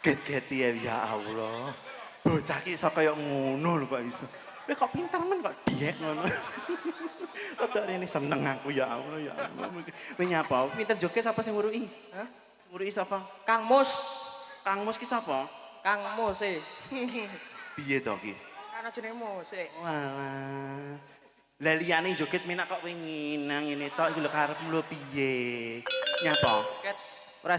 Get-geti ya Allah. Bocah ki iso kaya ngono lho kok iso. Kowe kok pinter men kok diek ngono. Kok rene seneng aku ya Allah ya Allah. Kowe nyapa? Pinter joget sapa sing nguruki? Hah? Nguruki sapa? Kang Mus. Kang Mus ki sapa? Kang Mus e. Piye to ki? Kan jenenge Mus e. Walah. Lah liyane joget menak kok kowe nginang ngene tok iki lho karepmu lho piye? Nyapa? Ket